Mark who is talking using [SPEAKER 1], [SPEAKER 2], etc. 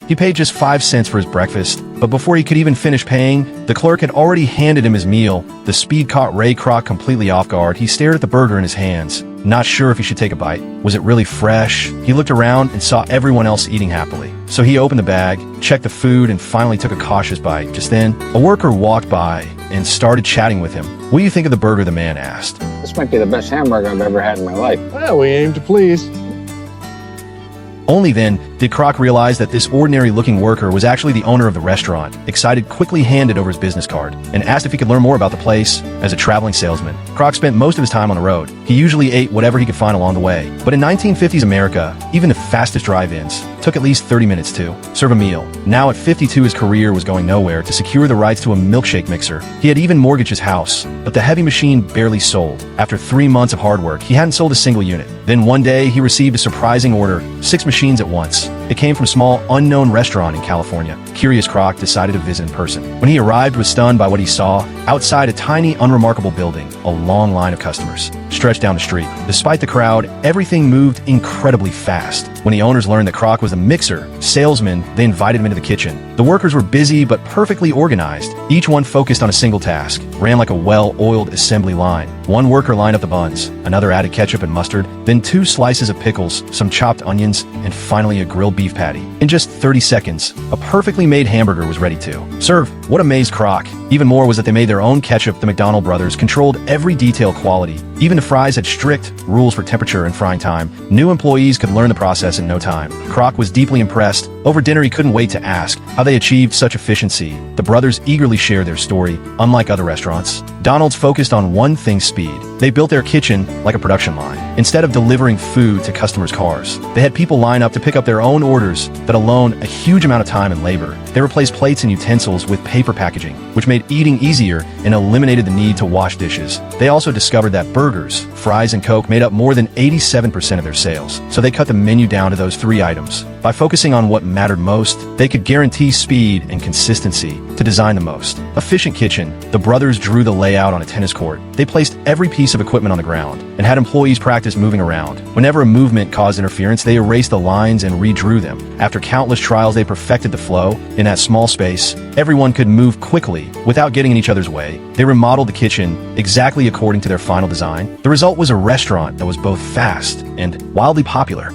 [SPEAKER 1] He paid just 5 cents for his breakfast, but before he could even finish paying, the clerk had already handed him his meal. The speed caught Ray Kroc completely off guard. He stared at the burger in his hands, not sure if he should take a bite. Was it really fresh? He looked around and saw everyone else eating happily. So he opened the bag, checked the food, and finally took a cautious bite. Just then, a worker walked by and started chatting with him. "What do you think of the burger?" the man asked.
[SPEAKER 2] This might be the best hamburger I've ever had in my life.
[SPEAKER 3] Well, we aim to please.
[SPEAKER 1] Only then did Kroc realize that this ordinary-looking worker was actually the owner of the restaurant. Excited, quickly handed over his business card and asked if he could learn more about the place. As a traveling salesman, Kroc spent most of his time on the road. He usually ate whatever he could find along the way. But in 1950s America, even the fastest drive-ins took at least 30 minutes to serve a meal. Now at 52, his career was going nowhere. To secure the rights to a milkshake mixer, he had even mortgaged his house. But the heavy machine barely sold. After 3 months of hard work, he hadn't sold a single unit. Then one day, he received a surprising order, 6 machines at once. It came from a small, unknown restaurant in California. Curious, Kroc decided to visit in person. When he arrived, was stunned by what he saw. Outside a tiny, unremarkable building, a long line of customers stretched down the street. Despite the crowd, everything moved incredibly fast. When the owners learned that Kroc was a mixer salesman, they invited him into the kitchen. The workers were busy but perfectly organized. Each one focused on a single task, ran like a well-oiled assembly line. One worker lined up the buns, another added ketchup and mustard, then 2 slices of pickles, some chopped onions, and finally a grilled beef patty. In just 30 seconds, a perfectly made hamburger was ready to serve. What amazed Kroc even more was that they made their own ketchup. The McDonald brothers controlled every detail, quality. Even the fries had strict rules for temperature and frying time. New employees could learn the process in no time. Kroc was deeply impressed. Over dinner, he couldn't wait to ask how they achieved such efficiency. The brothers eagerly shared their story. Unlike other restaurants, Donald's focused on one thing: speed. They built their kitchen like a production line. Instead of delivering food to customers' cars, they had people line up to pick up their own orders. That alone, a huge amount of time and labor. They replaced plates and utensils with paper packaging, which made eating easier and eliminated the need to wash dishes. They also discovered that burgers, fries, and Coke made up more than 87% of their sales, so they cut the menu down to those 3 items. By focusing on what mattered most, they could guarantee speed and consistency to design the most efficient kitchen. The brothers drew the layout on a tennis court. They placed every piece of equipment on the ground and had employees practice moving around. Whenever a movement caused interference, they erased the lines and redrew them. After countless trials, they perfected the flow. In that small space, everyone could move quickly without getting in each other's way. They remodeled the kitchen exactly according to their final design. The result was a restaurant that was both fast and wildly popular.